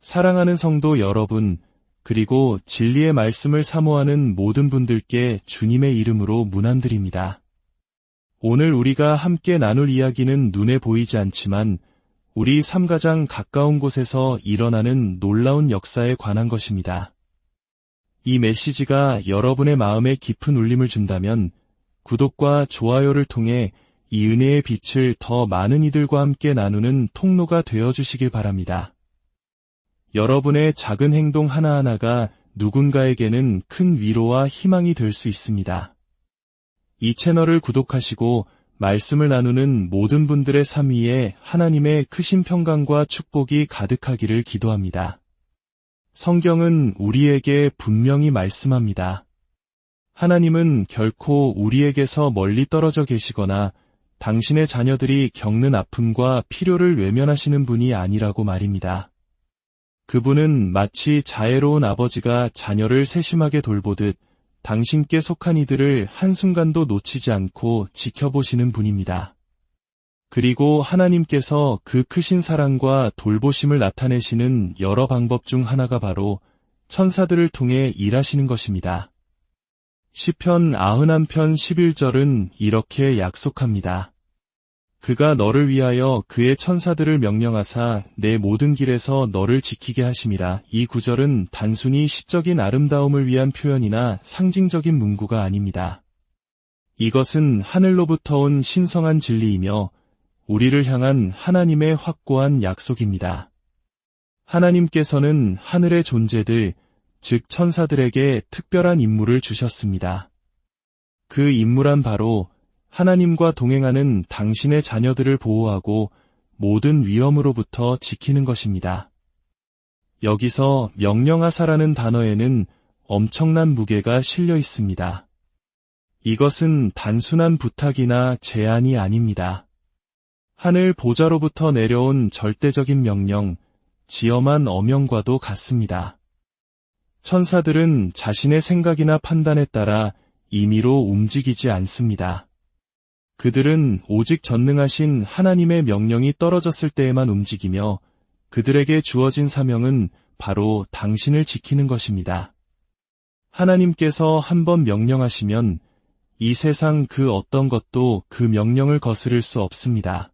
사랑하는 성도 여러분, 그리고 진리의 말씀을 사모하는 모든 분들께 주님의 이름으로 문안드립니다. 오늘 우리가 함께 나눌 이야기는 눈에 보이지 않지만 우리 삶 가장 가까운 곳에서 일어나는 놀라운 역사에 관한 것입니다. 이 메시지가 여러분의 마음에 깊은 울림을 준다면 구독과 좋아요를 통해 이 은혜의 빛을 더 많은 이들과 함께 나누는 통로가 되어주시길 바랍니다. 여러분의 작은 행동 하나하나가 누군가에게는 큰 위로와 희망이 될 수 있습니다. 이 채널을 구독하시고 말씀을 나누는 모든 분들의 삶 위에 하나님의 크신 평강과 축복이 가득하기를 기도합니다. 성경은 우리에게 분명히 말씀합니다. 하나님은 결코 우리에게서 멀리 떨어져 계시거나 당신의 자녀들이 겪는 아픔과 필요를 외면하시는 분이 아니라고 말입니다. 그분은 마치 자애로운 아버지가 자녀를 세심하게 돌보듯 당신께 속한 이들을 한순간도 놓치지 않고 지켜보시는 분입니다. 그리고 하나님께서 그 크신 사랑과 돌보심을 나타내시는 여러 방법 중 하나가 바로 천사들을 통해 일하시는 것입니다. 시편 91편 11절은 이렇게 약속합니다. 그가 너를 위하여 그의 천사들을 명령하사 내 모든 길에서 너를 지키게 하심이라. 이 구절은 단순히 시적인 아름다움을 위한 표현이나 상징적인 문구가 아닙니다. 이것은 하늘로부터 온 신성한 진리이며 우리를 향한 하나님의 확고한 약속입니다. 하나님께서는 하늘의 존재들, 즉 천사들에게 특별한 임무를 주셨습니다. 그 임무란 바로 하나님과 동행하는 당신의 자녀들을 보호하고 모든 위험으로부터 지키는 것입니다. 여기서 명령하사라는 단어에는 엄청난 무게가 실려 있습니다. 이것은 단순한 부탁이나 제안이 아닙니다. 하늘 보좌로부터 내려온 절대적인 명령, 지엄한 어명과도 같습니다. 천사들은 자신의 생각이나 판단에 따라 임의로 움직이지 않습니다. 그들은 오직 전능하신 하나님의 명령이 떨어졌을 때에만 움직이며 그들에게 주어진 사명은 바로 당신을 지키는 것입니다. 하나님께서 한번 명령하시면 이 세상 그 어떤 것도 그 명령을 거스를 수 없습니다.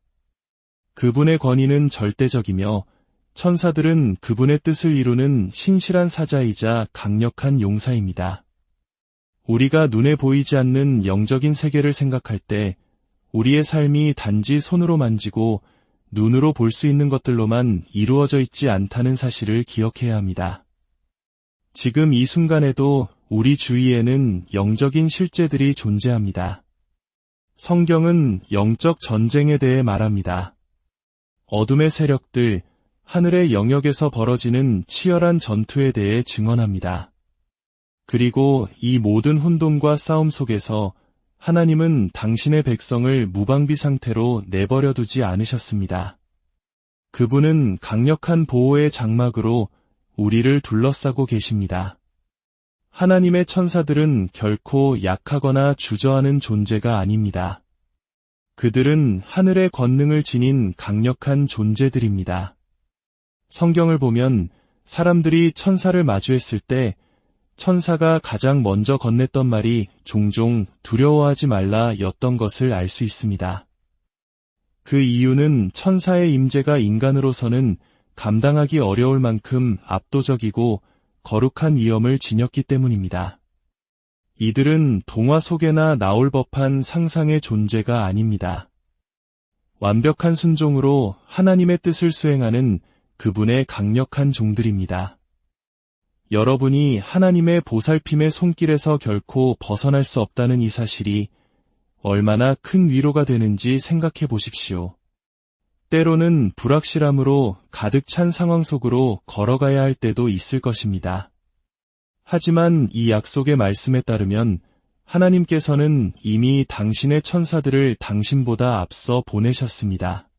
그분의 권위는 절대적이며 천사들은 그분의 뜻을 이루는 신실한 사자이자 강력한 용사입니다. 우리가 눈에 보이지 않는 영적인 세계를 생각할 때 우리의 삶이 단지 손으로 만지고 눈으로 볼 수 있는 것들로만 이루어져 있지 않다는 사실을 기억해야 합니다. 지금 이 순간에도 우리 주위에는 영적인 실제들이 존재합니다. 성경은 영적 전쟁에 대해 말합니다. 어둠의 세력들, 하늘의 영역에서 벌어지는 치열한 전투에 대해 증언합니다. 그리고 이 모든 혼돈과 싸움 속에서 하나님은 당신의 백성을 무방비 상태로 내버려 두지 않으셨습니다. 그분은 강력한 보호의 장막으로 우리를 둘러싸고 계십니다. 하나님의 천사들은 결코 약하거나 주저하는 존재가 아닙니다. 그들은 하늘의 권능을 지닌 강력한 존재들입니다. 성경을 보면 사람들이 천사를 마주했을 때 천사가 가장 먼저 건넸던 말이 종종 두려워하지 말라 였던 것을 알 수 있습니다. 그 이유는 천사의 임재가 인간으로서는 감당하기 어려울 만큼 압도적이고 거룩한 위엄을 지녔기 때문입니다. 이들은 동화 속에나 나올 법한 상상의 존재가 아닙니다. 완벽한 순종으로 하나님의 뜻을 수행하는 그분의 강력한 종들입니다. 여러분이 하나님의 보살핌의 손길에서 결코 벗어날 수 없다는 이 사실이 얼마나 큰 위로가 되는지 생각해 보십시오. 때로는 불확실함으로 가득 찬 상황 속으로 걸어가야 할 때도 있을 것입니다. 하지만 이 약속의 말씀에 따르면 하나님께서는 이미 당신의 천사들을 당신보다 앞서 보내셨습니다.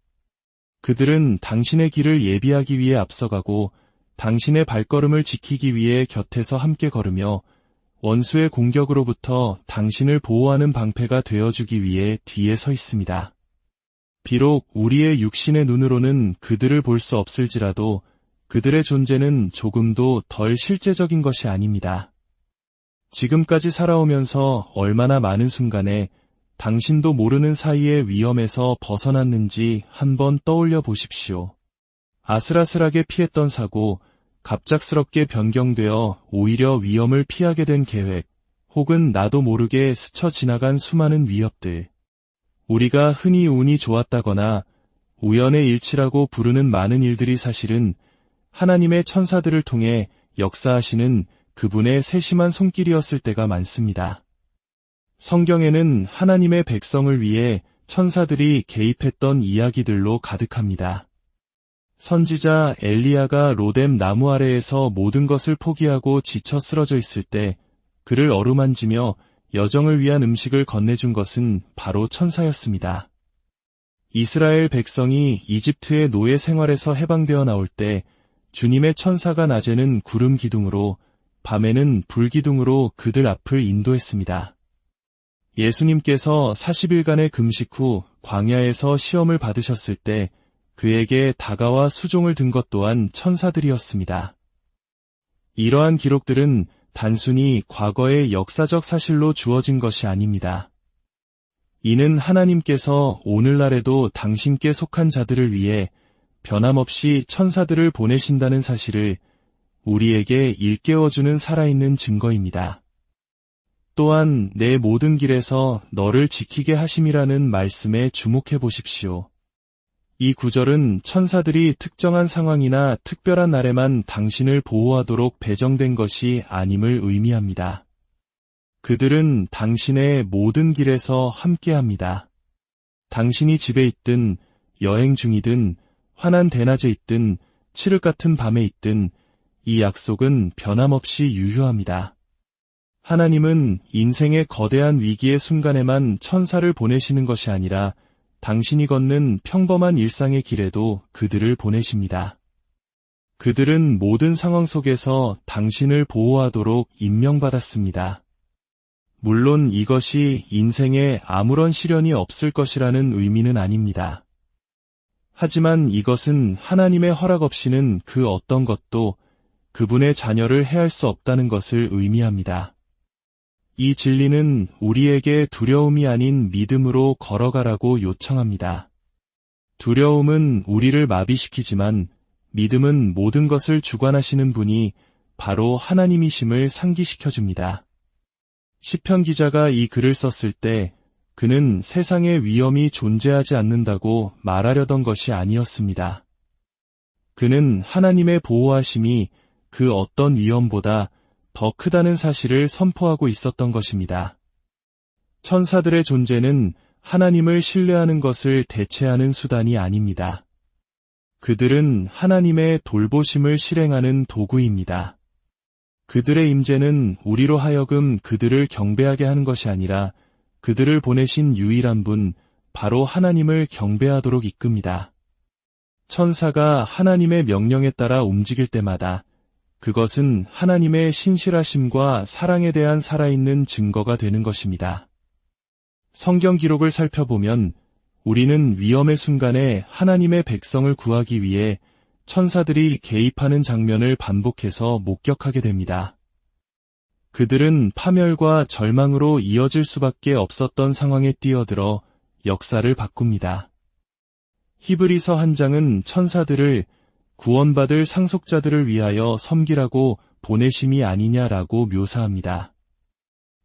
그들은 당신의 길을 예비하기 위해 앞서가고 당신의 발걸음을 지키기 위해 곁에서 함께 걸으며 원수의 공격으로부터 당신을 보호하는 방패가 되어주기 위해 뒤에 서 있습니다. 비록 우리의 육신의 눈으로는 그들을 볼 수 없을지라도 그들의 존재는 조금도 덜 실제적인 것이 아닙니다. 지금까지 살아오면서 얼마나 많은 순간에 당신도 모르는 사이의 위험에서 벗어났는지 한번 떠올려 보십시오. 아슬아슬하게 피했던 사고, 갑작스럽게 변경되어 오히려 위험을 피하게 된 계획, 혹은 나도 모르게 스쳐 지나간 수많은 위협들. 우리가 흔히 운이 좋았다거나 우연의 일치라고 부르는 많은 일들이 사실은 하나님의 천사들을 통해 역사하시는 그분의 세심한 손길이었을 때가 많습니다. 성경에는 하나님의 백성을 위해 천사들이 개입했던 이야기들로 가득합니다. 선지자 엘리야가 로뎀 나무 아래에서 모든 것을 포기하고 지쳐 쓰러져 있을 때 그를 어루만지며 여정을 위한 음식을 건네준 것은 바로 천사였습니다. 이스라엘 백성이 이집트의 노예 생활에서 해방되어 나올 때 주님의 천사가 낮에는 구름 기둥으로 밤에는 불 기둥으로 그들 앞을 인도했습니다. 예수님께서 40일간의 금식 후 광야에서 시험을 받으셨을 때 그에게 다가와 수종을 든 것 또한 천사들이었습니다. 이러한 기록들은 단순히 과거의 역사적 사실로 주어진 것이 아닙니다. 이는 하나님께서 오늘날에도 당신께 속한 자들을 위해 변함없이 천사들을 보내신다는 사실을 우리에게 일깨워주는 살아있는 증거입니다. 또한 내 모든 길에서 너를 지키게 하심이라는 말씀에 주목해 보십시오. 이 구절은 천사들이 특정한 상황이나 특별한 날에만 당신을 보호하도록 배정된 것이 아님을 의미합니다. 그들은 당신의 모든 길에서 함께합니다. 당신이 집에 있든 여행 중이든 환한 대낮에 있든 칠흑 같은 밤에 있든 이 약속은 변함없이 유효합니다. 하나님은 인생의 거대한 위기의 순간에만 천사를 보내시는 것이 아니라 당신이 걷는 평범한 일상의 길에도 그들을 보내십니다. 그들은 모든 상황 속에서 당신을 보호하도록 임명받았습니다. 물론 이것이 인생에 아무런 시련이 없을 것이라는 의미는 아닙니다. 하지만 이것은 하나님의 허락 없이는 그 어떤 것도 그분의 자녀를 해할 수 없다는 것을 의미합니다. 이 진리는 우리에게 두려움이 아닌 믿음으로 걸어가라고 요청합니다. 두려움은 우리를 마비시키지만 믿음은 모든 것을 주관하시는 분이 바로 하나님이심을 상기시켜줍니다. 시편 기자가 이 글을 썼을 때 그는 세상에 위험이 존재하지 않는다고 말하려던 것이 아니었습니다. 그는 하나님의 보호하심이 그 어떤 위험보다 더 크다는 사실을 선포하고 있었던 것입니다. 천사들의 존재는 하나님을 신뢰하는 것을 대체하는 수단이 아닙니다. 그들은 하나님의 돌보심을 실행하는 도구입니다. 그들의 임재는 우리로 하여금 그들을 경배하게 하는 것이 아니라 그들을 보내신 유일한 분, 바로 하나님을 경배하도록 이끕니다. 천사가 하나님의 명령에 따라 움직일 때마다 그것은 하나님의 신실하심과 사랑에 대한 살아있는 증거가 되는 것입니다. 성경 기록을 살펴보면 우리는 위험의 순간에 하나님의 백성을 구하기 위해 천사들이 개입하는 장면을 반복해서 목격하게 됩니다. 그들은 파멸과 절망으로 이어질 수밖에 없었던 상황에 뛰어들어 역사를 바꿉니다. 히브리서 한 장은 천사들을 구원받을 상속자들을 위하여 섬기라고 보내심이 아니냐라고 묘사합니다.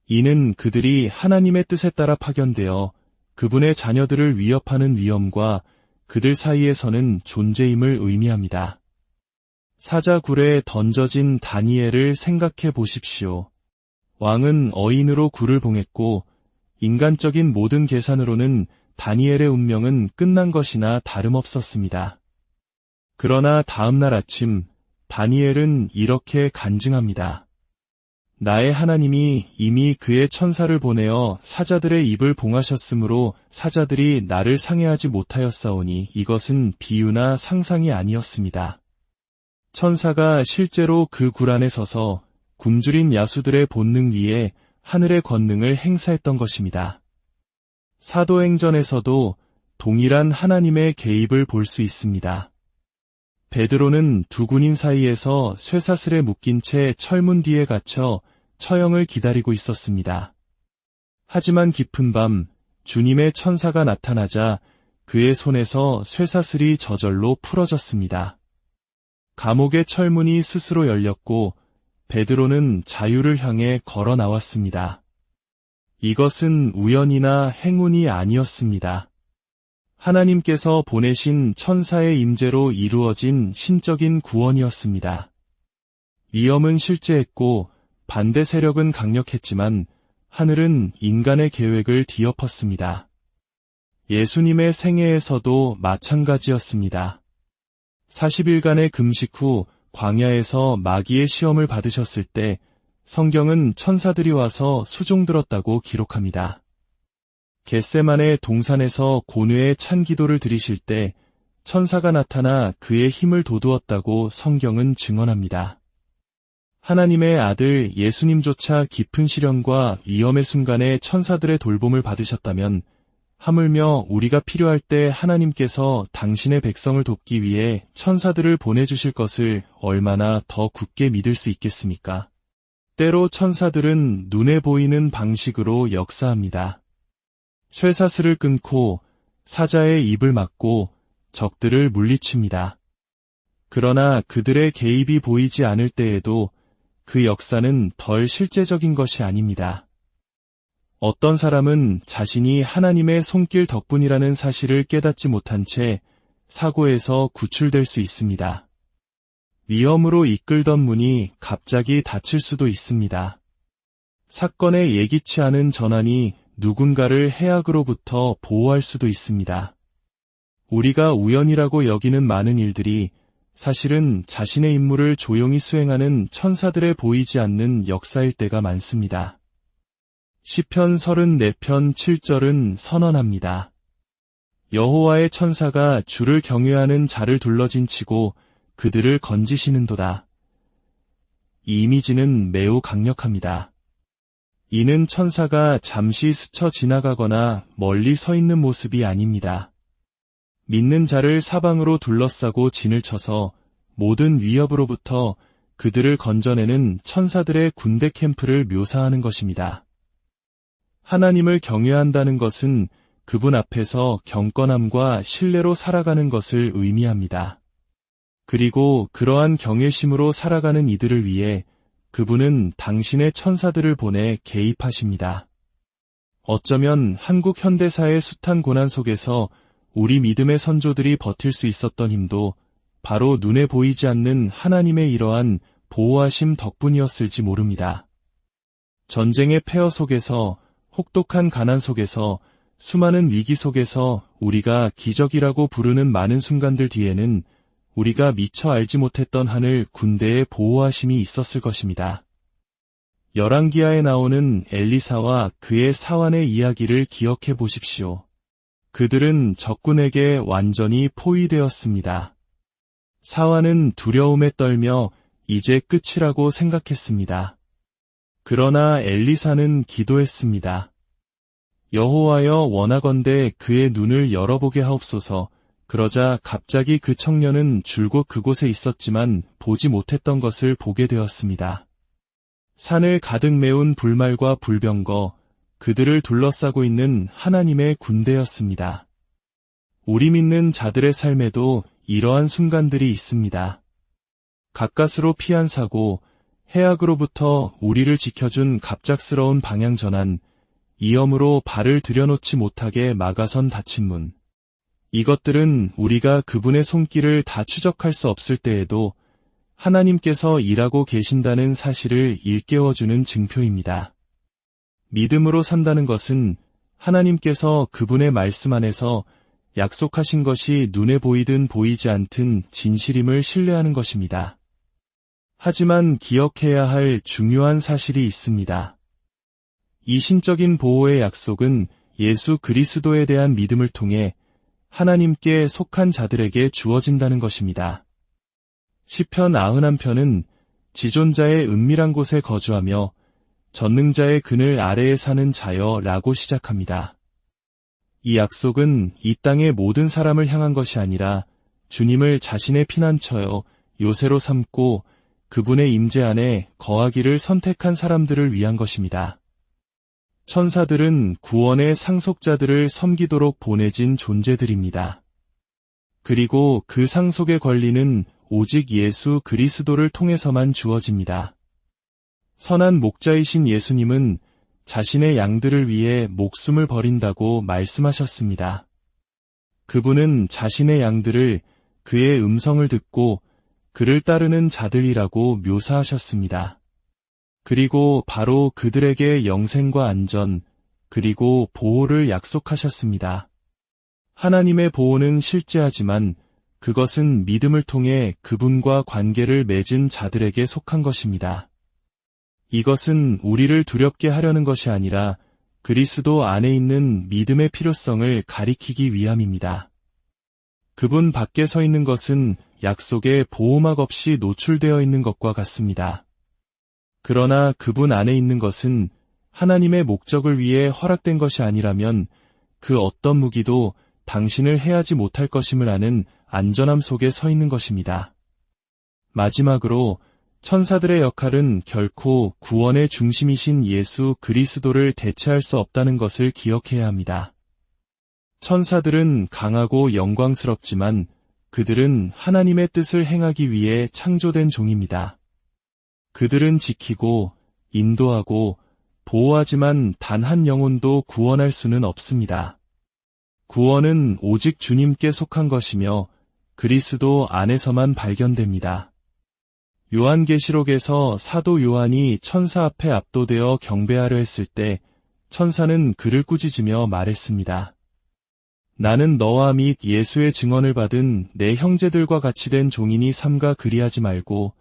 이는 그들이 하나님의 뜻에 따라 파견되어 그분의 자녀들을 위협하는 위험과 그들 사이에서는 존재임을 의미합니다. 사자굴에 던져진 다니엘을 생각해 보십시오. 왕은 어인으로 굴을 봉했고 인간적인 모든 계산으로는 다니엘의 운명은 끝난 것이나 다름없었습니다. 그러나 다음날 아침 다니엘은 이렇게 간증합니다. 나의 하나님이 이미 그의 천사를 보내어 사자들의 입을 봉하셨으므로 사자들이 나를 상해하지 못하였사오니 이것은 비유나 상상이 아니었습니다. 천사가 실제로 그 굴 안에 서서 굶주린 야수들의 본능 위에 하늘의 권능을 행사했던 것입니다. 사도행전에서도 동일한 하나님의 개입을 볼 수 있습니다. 베드로는 두 군인 사이에서 쇠사슬에 묶인 채 철문 뒤에 갇혀 처형을 기다리고 있었습니다. 하지만 깊은 밤 주님의 천사가 나타나자 그의 손에서 쇠사슬이 저절로 풀어졌습니다. 감옥의 철문이 스스로 열렸고 베드로는 자유를 향해 걸어 나왔습니다. 이것은 우연이나 행운이 아니었습니다. 하나님께서 보내신 천사의 임재로 이루어진 신적인 구원이었습니다. 위험은 실제했고 반대 세력은 강력했지만 하늘은 인간의 계획을 뒤엎었습니다. 예수님의 생애에서도 마찬가지였습니다. 40일간의 금식 후 광야에서 마귀의 시험을 받으셨을 때 성경은 천사들이 와서 수종들었다고 기록합니다. 겟세마네 동산에서 고뇌의 찬 기도를 드리실 때 천사가 나타나 그의 힘을 돋우었다고 성경은 증언합니다. 하나님의 아들 예수님조차 깊은 시련과 위험의 순간에 천사들의 돌봄을 받으셨다면 하물며 우리가 필요할 때 하나님께서 당신의 백성을 돕기 위해 천사들을 보내주실 것을 얼마나 더 굳게 믿을 수 있겠습니까? 때로 천사들은 눈에 보이는 방식으로 역사합니다. 쇠사슬을 끊고 사자의 입을 막고 적들을 물리칩니다. 그러나 그들의 개입이 보이지 않을 때에도 그 역사는 덜 실제적인 것이 아닙니다. 어떤 사람은 자신이 하나님의 손길 덕분이라는 사실을 깨닫지 못한 채 사고에서 구출될 수 있습니다. 위험으로 이끌던 문이 갑자기 닫힐 수도 있습니다. 사건에 예기치 않은 전환이 누군가를 해악으로부터 보호할 수도 있습니다. 우리가 우연이라고 여기는 많은 일들이 사실은 자신의 임무를 조용히 수행하는 천사들의 보이지 않는 역사일 때가 많습니다. 시편 34편 7절은 선언합니다. 여호와의 천사가 주를 경외하는 자를 둘러진 치고 그들을 건지시는도다. 이 이미지는 매우 강력합니다. 이는 천사가 잠시 스쳐 지나가거나 멀리 서 있는 모습이 아닙니다. 믿는 자를 사방으로 둘러싸고 진을 쳐서 모든 위협으로부터 그들을 건져내는 천사들의 군대 캠프를 묘사하는 것입니다. 하나님을 경외한다는 것은 그분 앞에서 경건함과 신뢰로 살아가는 것을 의미합니다. 그리고 그러한 경외심으로 살아가는 이들을 위해 그분은 당신의 천사들을 보내 개입하십니다. 어쩌면 한국 현대사의 숱한 고난 속에서 우리 믿음의 선조들이 버틸 수 있었던 힘도 바로 눈에 보이지 않는 하나님의 이러한 보호하심 덕분이었을지 모릅니다. 전쟁의 폐허 속에서, 혹독한 가난 속에서, 수많은 위기 속에서 우리가 기적이라고 부르는 많은 순간들 뒤에는 우리가 미처 알지 못했던 하늘 군대의 보호하심이 있었을 것입니다. 열왕기하에 나오는 엘리사와 그의 사환의 이야기를 기억해 보십시오. 그들은 적군에게 완전히 포위되었습니다. 사환은 두려움에 떨며 이제 끝이라고 생각했습니다. 그러나 엘리사는 기도했습니다. 여호와여 원하건대 그의 눈을 열어보게 하옵소서. 그러자 갑자기 그 청년은 줄곧 그곳에 있었지만 보지 못했던 것을 보게 되었습니다. 산을 가득 메운 불말과 불병거, 그들을 둘러싸고 있는 하나님의 군대였습니다. 우리 믿는 자들의 삶에도 이러한 순간들이 있습니다. 가까스로 피한 사고, 해악으로부터 우리를 지켜준 갑작스러운 방향 전환, 위험으로 발을 들여놓지 못하게 막아선 닫힌 문. 이것들은 우리가 그분의 손길을 다 추적할 수 없을 때에도 하나님께서 일하고 계신다는 사실을 일깨워주는 증표입니다. 믿음으로 산다는 것은 하나님께서 그분의 말씀 안에서 약속하신 것이 눈에 보이든 보이지 않든 진실임을 신뢰하는 것입니다. 하지만 기억해야 할 중요한 사실이 있습니다. 이 신적인 보호의 약속은 예수 그리스도에 대한 믿음을 통해 하나님께 속한 자들에게 주어진다는 것입니다. 시편 91편은 지존자의 은밀한 곳에 거주하며 전능자의 그늘 아래에 사는 자여 라고 시작합니다. 이 약속은 이 땅의 모든 사람을 향한 것이 아니라 주님을 자신의 피난처여 요새로 삼고 그분의 임재 안에 거하기를 선택한 사람들을 위한 것입니다. 천사들은 구원의 상속자들을 섬기도록 보내진 존재들입니다. 그리고 그 상속의 권리는 오직 예수 그리스도를 통해서만 주어집니다. 선한 목자이신 예수님은 자신의 양들을 위해 목숨을 버린다고 말씀하셨습니다. 그분은 자신의 양들을 그의 음성을 듣고 그를 따르는 자들이라고 묘사하셨습니다. 그리고 바로 그들에게 영생과 안전, 그리고 보호를 약속하셨습니다. 하나님의 보호는 실제하지만 그것은 믿음을 통해 그분과 관계를 맺은 자들에게 속한 것입니다. 이것은 우리를 두렵게 하려는 것이 아니라 그리스도 안에 있는 믿음의 필요성을 가리키기 위함입니다. 그분 밖에 서 있는 것은 약속에 보호막 없이 노출되어 있는 것과 같습니다. 그러나 그분 안에 있는 것은 하나님의 목적을 위해 허락된 것이 아니라면 그 어떤 무기도 당신을 해하지 못할 것임을 아는 안전함 속에 서 있는 것입니다. 마지막으로 천사들의 역할은 결코 구원의 중심이신 예수 그리스도를 대체할 수 없다는 것을 기억해야 합니다. 천사들은 강하고 영광스럽지만 그들은 하나님의 뜻을 행하기 위해 창조된 종입니다. 그들은 지키고 인도하고 보호하지만 단 한 영혼도 구원할 수는 없습니다. 구원은 오직 주님께 속한 것이며 그리스도 안에서만 발견됩니다. 요한계시록에서 사도 요한이 천사 앞에 압도되어 경배하려 했을 때 천사는 그를 꾸짖으며 말했습니다. 나는 너와 및 예수의 증언을 받은 내 형제들과 같이 된 종이니 삼가 그리하지 말고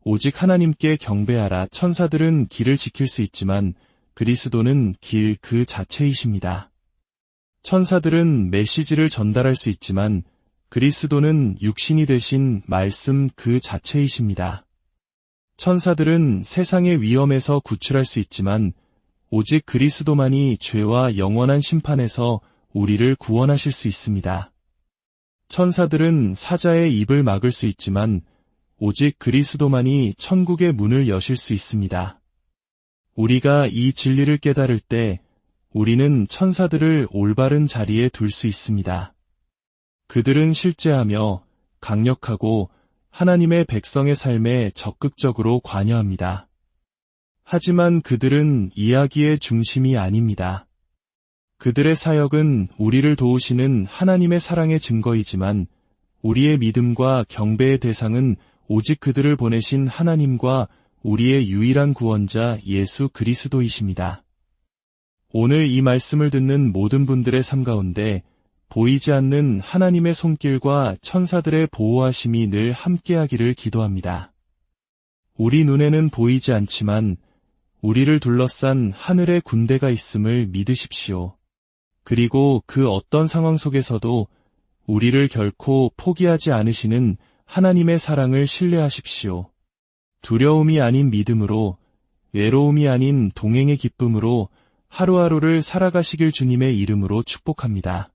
오직 하나님께 경배하라. 천사들은 길을 지킬 수 있지만 그리스도는 길 그 자체이십니다. 천사들은 메시지를 전달할 수 있지만 그리스도는 육신이 되신 말씀 그 자체이십니다. 천사들은 세상의 위험에서 구출할 수 있지만 오직 그리스도만이 죄와 영원한 심판에서 우리를 구원하실 수 있습니다. 천사들은 사자의 입을 막을 수 있지만 오직 그리스도만이 천국의 문을 여실 수 있습니다. 우리가 이 진리를 깨달을 때 우리는 천사들을 올바른 자리에 둘 수 있습니다. 그들은 실제하며 강력하고 하나님의 백성의 삶에 적극적으로 관여합니다. 하지만 그들은 이야기의 중심이 아닙니다. 그들의 사역은 우리를 도우시는 하나님의 사랑의 증거이지만 우리의 믿음과 경배의 대상은 오직 그들을 보내신 하나님과 우리의 유일한 구원자 예수 그리스도이십니다. 오늘 이 말씀을 듣는 모든 분들의 삶 가운데 보이지 않는 하나님의 손길과 천사들의 보호하심이 늘 함께하기를 기도합니다. 우리 눈에는 보이지 않지만 우리를 둘러싼 하늘의 군대가 있음을 믿으십시오. 그리고 그 어떤 상황 속에서도 우리를 결코 포기하지 않으시는 하나님의 사랑을 신뢰하십시오. 두려움이 아닌 믿음으로, 외로움이 아닌 동행의 기쁨으로 하루하루를 살아가시길 주님의 이름으로 축복합니다.